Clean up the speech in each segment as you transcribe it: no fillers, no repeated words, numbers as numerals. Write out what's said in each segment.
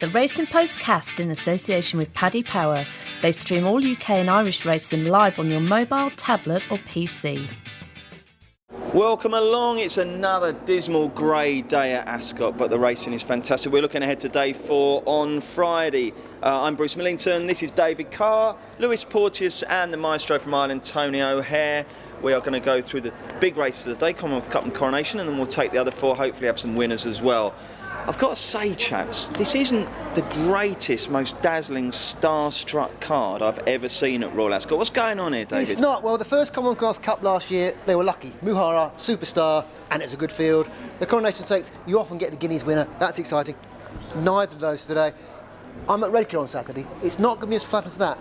The Racing Postcast in association with Paddy Power. They stream all UK and Irish racing live on your mobile, tablet or PC. Welcome along. It's another dismal grey day at Ascot, but the racing is fantastic. We're looking ahead to day 4 on Friday. I'm Bruce Millington, this is David Carr, Lewis Porteous and the maestro from Ireland, Tony O'Hare. We are going to go through the big races of the day, Commonwealth Cup and Coronation, and then we'll take the other 4, hopefully have some winners as well. I've got to say, chaps, this isn't the greatest, most dazzling, star-struck card I've ever seen at Royal Ascot. What's going on here, David? It's not. Well, the first Commonwealth Cup last year, they were lucky. Muhara, superstar, and it's a good field. The Coronation Stakes, you often get the Guineas winner. That's exciting. Neither of those today. I'm at Redcar on Saturday. It's not going to be as flat as that,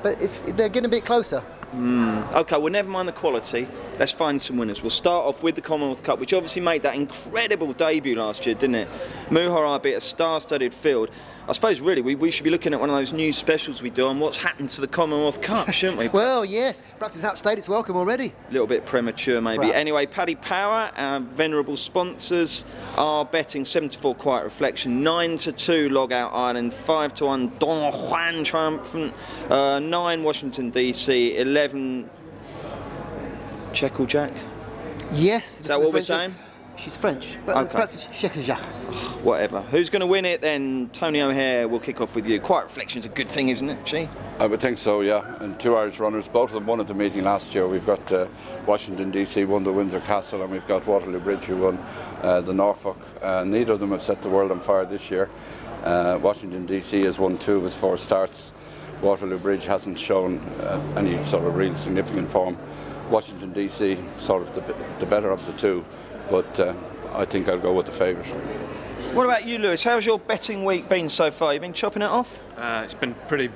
but they're getting a bit closer. OK, well, never mind the quality. Let's find some winners. We'll start off with the Commonwealth Cup, which obviously made that incredible debut last year, didn't it? Muhara beat a star-studded field. I suppose, really, we should be looking at one of those news specials we do on what's happened to the Commonwealth Cup, shouldn't we? Well, yes. Perhaps it's outstayed its welcome already. A little bit premature, maybe. Perhaps. Anyway, Paddy Power, our venerable sponsors, are betting 7-4 Quiet Reflection, 9-2 Log Out Ireland, 5-1 Don Juan Triumphant, 9 Washington DC, 11 Checkle Jack. Yes. Is that what we're saying? She's French, but Okay. perhaps it's Checkle Jack. Whatever. Who's going to win it then? Tony O'Hare, we'll kick off with you. Quiet Reflection's a good thing, isn't it, She? I would think so, yeah. And 2 Irish runners, both of them won at the meeting last year. We've got Washington DC won the Windsor Castle, and we've got Waterloo Bridge who won the Norfolk. Neither of them have set the world on fire this year. Washington DC has won 2 of his 4 starts. Waterloo Bridge hasn't shown any sort of real significant form. Washington DC sort of the better of the 2, but I think I'll go with the favourite. What about you, Lewis? How's your betting week been so far? You been chopping it off? It's been pretty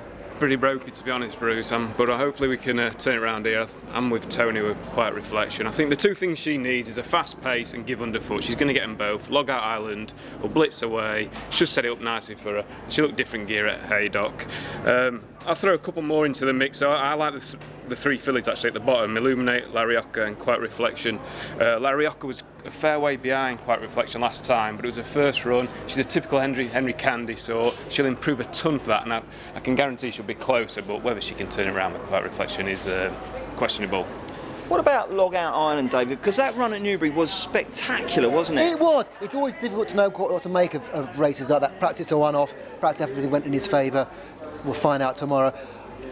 ropey, to be honest, Bruce, but hopefully we can turn it around here. I'm with Tony with Quiet Reflection. I think the 2 things she needs is a fast pace and give underfoot. She's going to get them both. Log Out Island or Blitz Away. Should set it up nicely for her. She looked different gear at Haydock. I'll throw a couple more into the mix. So I like the 3 fillies actually at the bottom: Illuminate, Larioca and Quiet Reflection. Larioca was a fair way behind Quiet Reflection last time, but it was her first run. She's a typical Henry Candy sort. She'll improve a ton for that, and I can guarantee she'll be closer, but whether she can turn it around with Quiet Reflection is questionable. What about Log Out Island, David? Because that run at Newbury was spectacular, wasn't it? It was. It's always difficult to know what to make of races like that. Perhaps it's a one-off. Perhaps everything went in his favour. We'll find out tomorrow.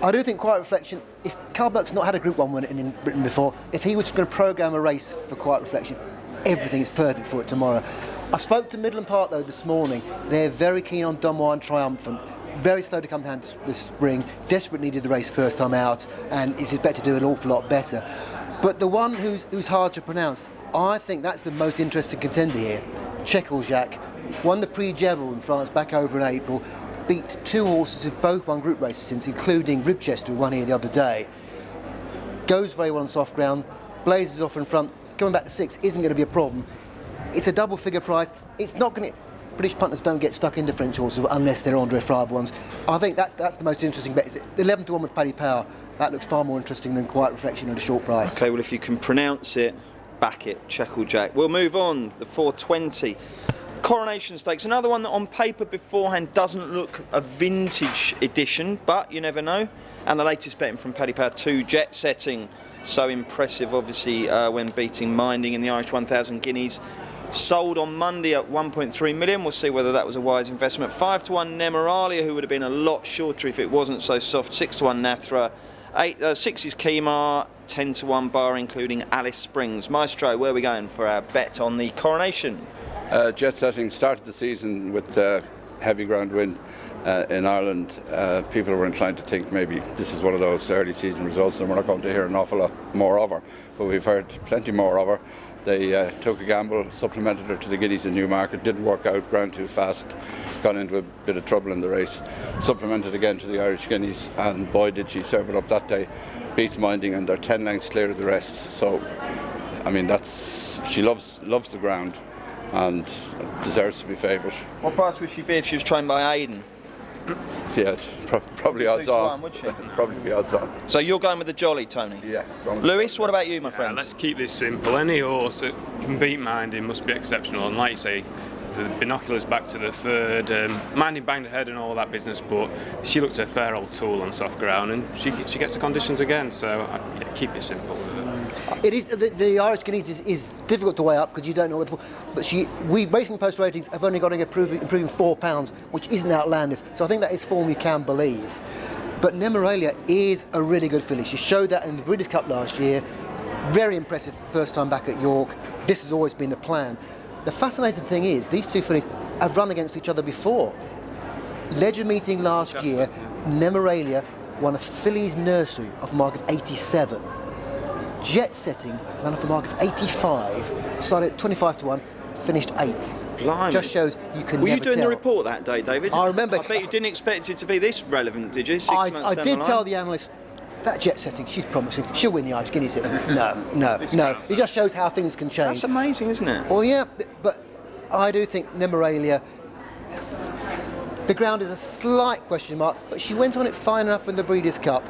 I do think Quiet Reflection, if Carl Burke's not had a Group 1 winner in Britain before, if he was going to programme a race for Quiet Reflection, everything is perfect for it tomorrow. I spoke to Midland Park, though, this morning. They're very keen on Don Juan Triumphant. Very slow to come down this spring. Desperately needed the race first time out, and is expected to do an awful lot better. But the one who's hard to pronounce, I think that's the most interesting contender here. Checkle Jack won the Prix Jebel in France back over in April, beat 2 horses who've both won group races since, including Ribchester, who won here the other day. Goes very well on soft ground, blazes off in front, coming back to 6 isn't going to be a problem. It's a double figure price. It's not going to... British punters don't get stuck into French horses unless they're Andre Friable ones. I think that's the most interesting bet. It's 11-1 with Paddy Power. That looks far more interesting than Quiet Reflection at a short price. OK, well, if you can pronounce it, back it, Checkle Jack. We'll move on, the 420. Coronation Stakes, another one that on paper beforehand doesn't look a vintage edition, but you never know. And the latest betting from Paddy Power, 2 Jet Setting. So impressive, obviously, when beating Minding in the Irish 1,000 guineas. Sold on Monday at 1.3 million. We'll see whether that was a wise investment. 5-1 Nemeralia, who would have been a lot shorter if it wasn't so soft. 6-1 Nathra. 6 is Kemar. 10-1 Bar, including Alice Springs. Maestro, where are we going for our bet on the Coronation? Jet Setting started the season with heavy ground wind in Ireland. People were inclined to think maybe this is one of those early season results and we're not going to hear an awful lot more of her, but we've heard plenty more of her. They took a gamble, supplemented her to the Guineas in Newmarket, didn't work out, ground too fast, got into a bit of trouble in the race, supplemented again to the Irish Guineas, and boy did she serve it up that day. Beats Minding, and they're 10 lengths clear of the rest, so I mean she loves the ground and deserves to be favourite. What price would she be if she was trained by Aidan? Yeah, probably odds on. Would she? Probably be odds on. So you're going with the Jolly, Tony? Yeah. Lewis, what about you, my friend? Let's keep this simple. Any horse that can beat Minding must be exceptional, and like you say, the binoculars back to the third, minding banged ahead and all that business, but she looked a fair old tool on soft ground, and she gets the conditions again, so keep it simple with her. It is the Irish Guineas is difficult to weigh up because you don't know what. But we Racing Post ratings have only got to improving £4, which isn't outlandish. So I think that is form you can believe. But Nemeralia is a really good filly. She showed that in the Breeders' Cup last year. Very impressive first time back at York. This has always been the plan. The fascinating thing is these two fillies have run against each other before. Ledger meeting last year, Nemeralia won a fillies nursery off a mark of 87. Jet Setting ran off a mark of 85, started at 25 to 1, finished 8th. Blimey. Just shows you can Were never you doing tell. the report that day, David? I remember. I bet you didn't expect it to be this relevant, did you? 6 months down I the did line? tell the analyst, that Jet Setting, she's promising, she'll win the Irish Guineas. No. It just shows how things can change. That's amazing, isn't it? Well, yeah, but I do think Nemeralia, the ground is a slight question mark, but she went on it fine enough in the Breeders' Cup.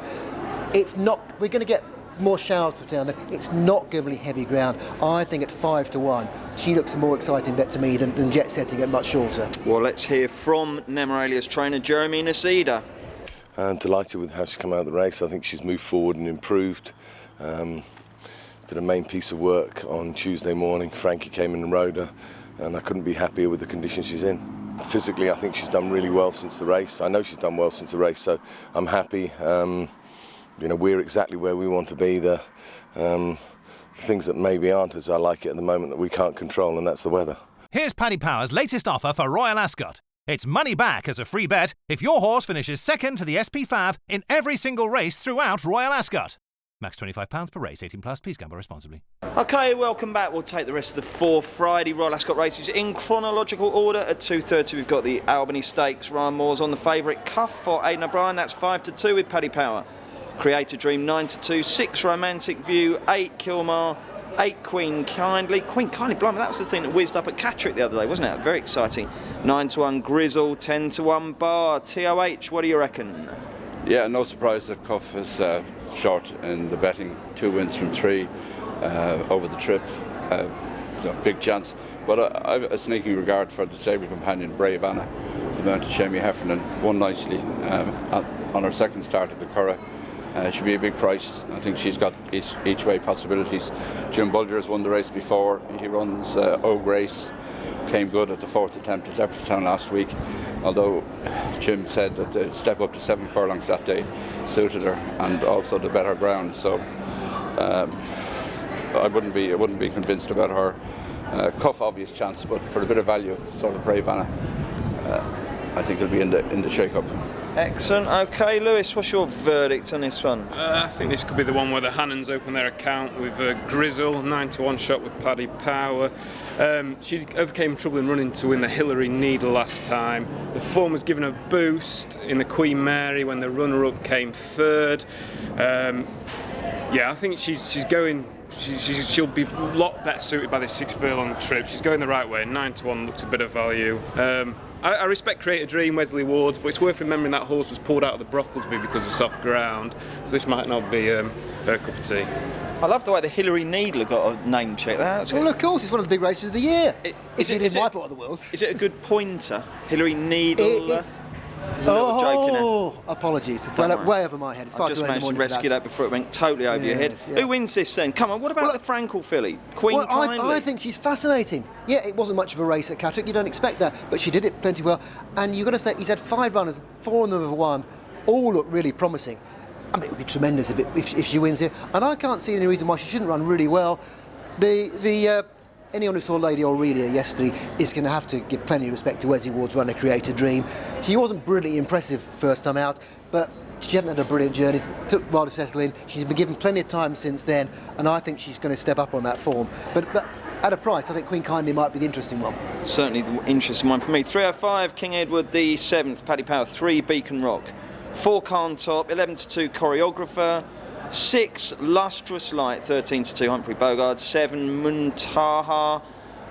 It's not, we're going to get more showers down there. It's not going to be heavy ground. I think at 5 to 1, she looks a more exciting bet to me than Jet Setting at much shorter. Well, let's hear from Nemeralia's trainer, Jeremy Nacida. I'm delighted with how she's come out of the race. I think she's moved forward and improved. Did a main piece of work on Tuesday morning. Frankie came in and rode her, and I couldn't be happier with the condition she's in. Physically, I think she's done really well since the race. I know she's done well since the race, so I'm happy. We're exactly where we want to be. The things that maybe aren't as I like it at the moment that we can't control, and that's the weather. Here's Paddy Power's latest offer for Royal Ascot. It's money back as a free bet if your horse finishes second to the SP5 in every single race throughout Royal Ascot. Max £25 per race, 18 plus. Please gamble responsibly. Okay, welcome back. We'll take the rest of the 4 Friday Royal Ascot races in chronological order. At 2:30, we've got the Albany Stakes. Ryan Moore's on the favourite. Cuff for Aidan O'Brien. That's 5 to 2 with Paddy Power. Create a Dream 9 to 2. 6 Romantic View. 8 Kilmar. 8 Queen Kindly. Blimey, that was the thing that whizzed up at Catterick the other day, wasn't it? Very exciting. 9 to 1 Grizzle. 10 to 1 Bar. TOH, what do you reckon? Yeah, no surprise that Cuff is short in the betting. 2 wins from 3 over the trip. Big chance. But I have a sneaking regard for the stable companion Brave Anna, the mounted Shamie Heffernan. Won nicely on her second start at the Curragh. Should be a big price. I think she's got each way possibilities. Jim Bulger has won the race before. He runs O Grace. Came good at the 4th attempt at Leopardstown last week, although Jim said that the step up to 7 furlongs that day suited her, and also the better ground. So I wouldn't be convinced about her. Cuff obvious chance, but for a bit of value, sort of Brave Anna, I think it'll be in the shake-up. Excellent. Okay, Lewis, what's your verdict on this one? I think this could be the one where the Hannons open their account with Grizzle, 9 to 1 shot with Paddy Power. She overcame trouble in running to win the Hillary Needle last time. The form was given a boost in the Queen Mary when the runner-up came third. I think she's going. She'll be a lot better suited by this 6 furlong trip. She's going the right way. 9 to 1 looks a bit of value. I respect Create a Dream, Wesley Ward's, but it's worth remembering that horse was pulled out of the Brocklesby because of soft ground, so this might not be her cup of tea. I love the way the Hillary Needle got a name check. Well, of course, it's one of the big races of the year. It's in my part of the world. Is it a good pointer? Hillary Needle? There's a little joke in it. Apologies. Way over my head. It's far I just too early in managed the to morning rescue for that before it went totally over your head. Yeah. Who wins this then? Come on, what about the Frankel filly? Queen Kindly? I think she's fascinating. Yeah, it wasn't much of a race at Catterick, you don't expect that, but she did it plenty well. And you've got to say, he's had 5 runners, 4 of them have won, all look really promising. I mean, it would be tremendous if she wins here. And I can't see any reason why she shouldn't run really well. Anyone who saw Lady Aurelia yesterday is going to have to give plenty of respect to Wesley Ward's runner, Create a Dream. She wasn't brilliantly impressive first time out, but she hadn't had a brilliant journey. Took a while to settle in. She's been given plenty of time since then, and I think she's going to step up on that form. But at a price, I think Queen Kindly might be the interesting one. Certainly the interesting one for me. 305 King Edward VII, Paddy Power. 3 Beacon Rock. 4 Calm Top. 11 to 2 Choreographer. 6 Lustrous Light. 13 to 2 Humphrey Bogart. 7 Muntaha.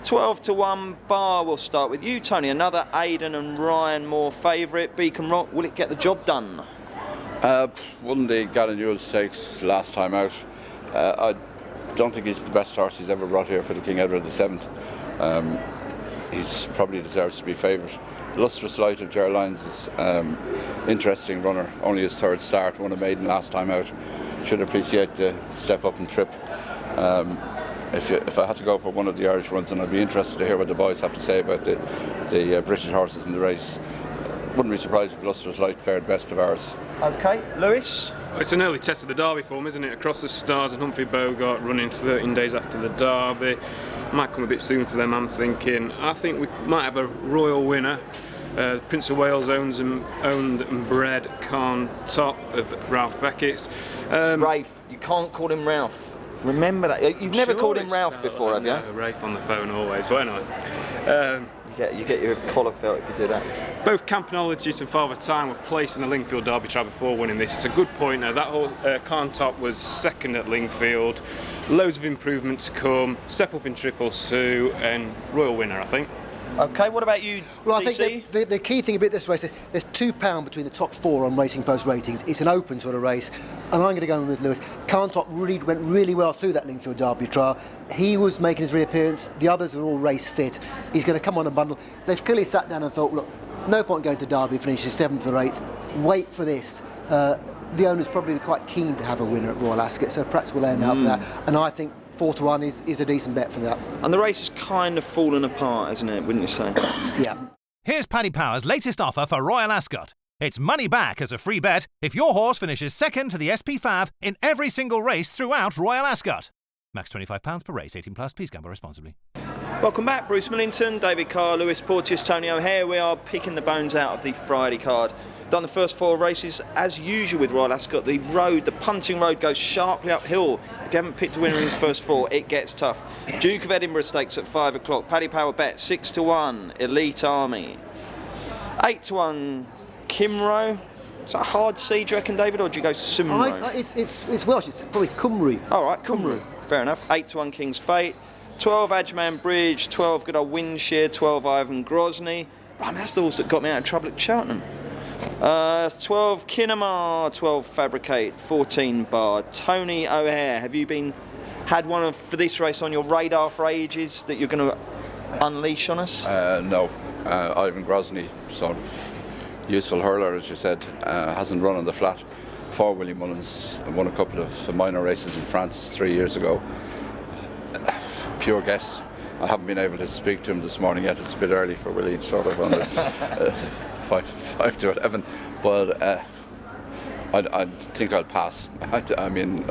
12 to 1 Bar. We'll start with you, Tony. Another Aidan and Ryan Moore favourite. Beacon Rock. Will it get the job done? Won the Gamble Stakes last time out. I don't think he's the best horse he's ever brought here for the King Edward VII. he's probably deserves to be favourite. Lustrous Light of Ger Lyons is interesting runner, only his third start, won a maiden last time out. Should appreciate the step up and trip. If I had to go for one of the Irish runs, and I'd be interested to hear what the boys have to say about the British horses in the race. Wouldn't be surprised if Lustrous Light fared best of ours. Okay, Lewis? It's an early test of the Derby form, isn't it? Across the Stars and Humphrey Bogart running 13 days after the Derby. Might come a bit soon for them, I'm thinking. I think we might have a royal winner. Prince of Wales owned and bred Carn Top of Ralph Beckett's. Rafe, you can't call him Ralph. Remember that. You've never called him Ralph before, have you? Rafe on the phone always, but anyway. You get your collar felt if you do that. Both Campanologist and Father Time were placed in the Lingfield Derby trial before winning this. It's a good point now. That whole Carn Top was second at Lingfield. Loads of improvement to come. Step up in Triple Sue and royal winner, I think. Okay, what about you, Well, DC? I think the key thing about this race is there's £2 between the top 4 on Racing Post ratings. It's an open sort of race, and I'm going to go in with Lewis. Carn Top really went really well through that Lingfield Derby trial. He was making his reappearance. The others are all race fit. He's going to come on a bundle. They've clearly sat down and thought, look, no point going to Derby, finishes 7th or 8th. Wait for this. The owner's probably quite keen to have a winner at Royal Ascot, so perhaps we'll end out for that. And I think 4-1 is a decent bet for that. And the race has kind of fallen apart, hasn't it, wouldn't you say? Yeah. Here's Paddy Power's latest offer for Royal Ascot. It's money back as a free bet if your horse finishes second to the SP5 in every single race throughout Royal Ascot. Max £25 per race, 18 plus. Please gamble responsibly. Welcome back, Bruce Millington, David Carr, Lewis Porteous, Tony O'Hare. We are picking the bones out of the Friday card. Done the first 4 races as usual with Royal Ascot. The punting road goes sharply uphill. If you haven't picked a winner in his first 4, it gets tough. Duke of Edinburgh Stakes at 5 o'clock. Paddy Power bet 6-1. Elite Army. 8-1. Kimro. Is that a hard C, do you reckon, David, or do you go Sumro? It's Welsh. It's probably Cymru. All right, Cymru. Fair enough. 8-1 King's Fate. 12 Adjman Bridge. 12 good old Windshare. 12 Ivan Grozny. I mean, that's the horse that got me out of trouble at Cheltenham. 12 Kinema, 12 Fabricate, 14 Bar. Tony O'Hare, have you had one for this race on your radar for ages that you're going to unleash on us? No. Ivan Grozny, sort of useful hurler, as you said, hasn't run on the flat for Willie Mullins. Won a couple of minor races in France 3 years ago. Pure guess. I haven't been able to speak to him this morning yet. It's a bit early for Willie, sort of on the 5 to 11, but I think I'll pass. I mean,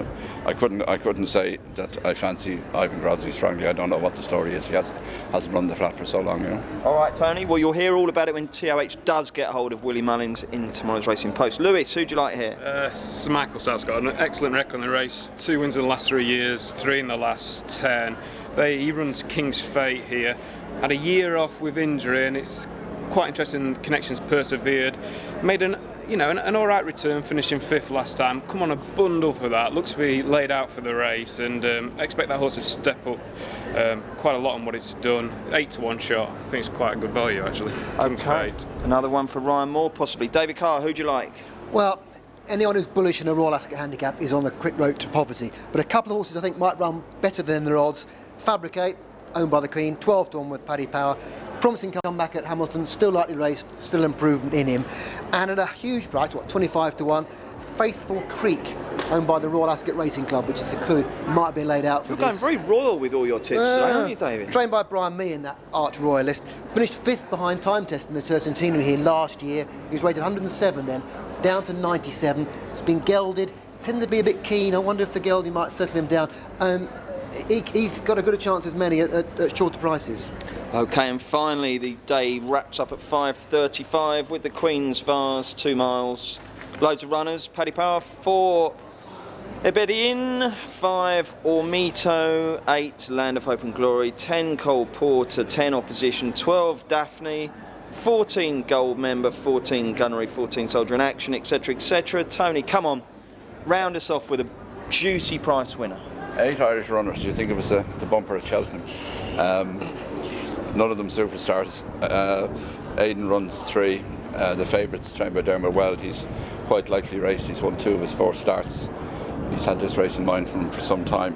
I couldn't say that I fancy Ivan Grozny strongly. I don't know what the story is. He hasn't run the flat for so long, you know. All right, Tony. Well, you'll hear all about it when TOH does get hold of Willie Mullins in tomorrow's Racing Post. Lewis, who'd you like here? Sir Michael South's got an excellent record on the race. 2 wins in the last 3 years, 3 in the last 10. He runs King's Fate here. Had a year off with injury, and it's quite interesting. Connections persevered. Made an all right return, finishing 5th last time. Come on a bundle for that. Looks to be laid out for the race, and expect that horse to step up quite a lot on what it's done. 8-1 shot. I think it's quite a good value actually. Okay. Another one for Ryan Moore, possibly. David Carr, who'd you like? Well, anyone who's bullish in a Royal Ascot handicap is on the quick road to poverty. But a couple of horses I think might run better than their odds. Fabricate, owned by the Queen, 12-1 with Paddy Power. Promising comeback at Hamilton, still lightly raced, still improvement in him. And at a huge price, 25-1, Faithful Creek, owned by the Royal Ascot Racing Club, which is a clue, might have been laid out for You're this. going very royal with all your tips today, aren't you, David? Trained by Brian Mee in that arch royalist. Finished 5th behind time test in the Tercentino here last year. He was rated 107 then, down to 97. It's been gelded, tended to be a bit keen. I wonder if the gelding might settle him down. He's got a good a chance as many at shorter prices. Okay, and finally the day wraps up at 5:35 with the Queen's Vase, 2 miles. Loads of runners. Paddy Power, 4 Ebediin, 5 Ormito, 8 Land of Hope and Glory, 10 Cole Porter, 10 Opposition, 12 Daphne, 14 Gold Member, 14 Gunnery, 14 Soldier in Action, etc, etc. Tony, come on, round us off with a juicy price winner. 8 Irish runners. You think it was the bumper at Cheltenham. None of them superstars. Aidan runs 3. The favourites, trained by Dermot Weld, he's quite likely raced. He's won 2 of his 4 starts. He's had this race in mind for some time.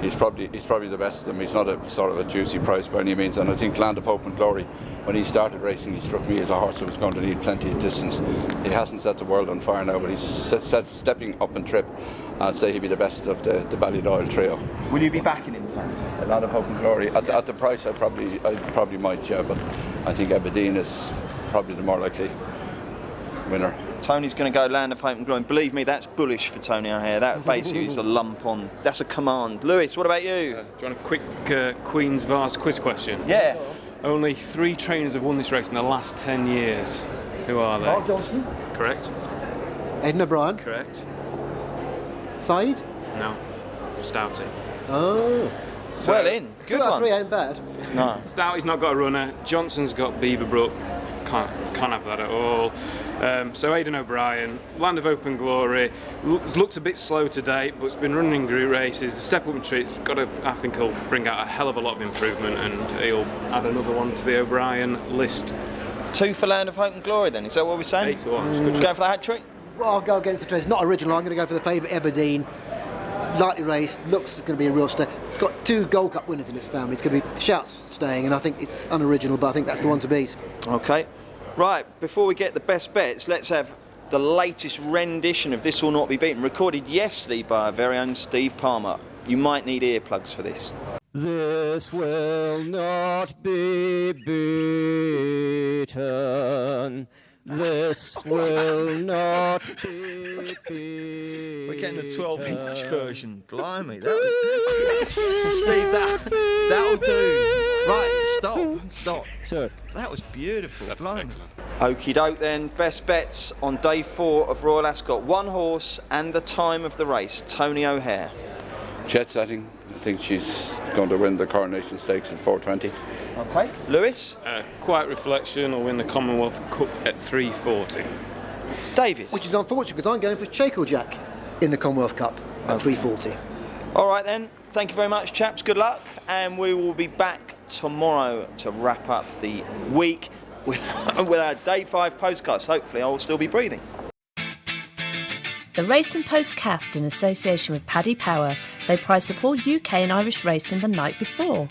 he's probably the best of them. He's not a sort of a juicy price by any means, and I think Land of Hope and Glory, when he started racing, he struck me as a horse that was going to need plenty of distance. He hasn't set the world on fire now, but he's stepping up and trip. I'd say he'd be the best of the Ballydoyle trio. Will you be backing him, Tony? A Land of Hope and Glory at the price, I probably might, yeah, but I think Aberdeen is probably the more likely winner. Tony's going to go Land of Hope and Glory. Believe me, that's bullish for Tony O'Hare. That basically is a lump on. That's a command. Lewis, what about you? Do you want a quick Queen's Vase quiz question? Yeah. Only 3 trainers have won this race in the last 10 years. Who are they? Mark Johnson, Correct. Aidan O'Brien, Correct. Saeed. No. Stouty. Oh, Well in. Good 2 out of 3 one. ain't bad. No. Stouty's not got a runner. Johnson's got Beaverbrook. Can't have that at all. So Aidan O'Brien, Land of Hope and Glory, looks a bit slow to date, but it's been running group races. The step up and treat's got to, I think, he'll bring out a hell of a lot of improvement, and he'll add another one to the O'Brien list. 2 for Land of Hope and Glory then, is that what we're saying? 8 to 1. Go for the hat trick? Well, I'll go against the trend. It's not original. I'm going to go for the favourite Aberdeen. Lightly raced, looks going to be a real stay. It's got 2 Gold Cup winners in its family. It's going to be Shouts staying, and I think it's unoriginal, but I think that's the one to beat. Okay. Right, before we get the best bets, let's have the latest rendition of This Will Not Be Beaten, recorded yesterday by our very own Steve Palmer. You might need earplugs for this. This will not be beaten. This will not be beaten. We're getting a 12-inch version. Blimey. Steve, that'll do. Right, stop. Sure. That was beautiful. That's Blimey. excellent. Okie doke then, best bets on day 4 of Royal Ascot. 1 horse and the time of the race, Tony O'Hare. Jet setting. I think she's going to win the Coronation Stakes at 4:20. Okay. Lewis? Quiet Reflection will win the Commonwealth Cup at 3:40. David? Which is unfortunate because I'm going for Jack in the Commonwealth Cup at 3:40. All right then, thank you very much, chaps. Good luck, and we will be back tomorrow to wrap up the week with our Day 5 postcast. Hopefully I will still be breathing. The Race and Postcast in association with Paddy Power. They price up all UK and Irish racing the night before.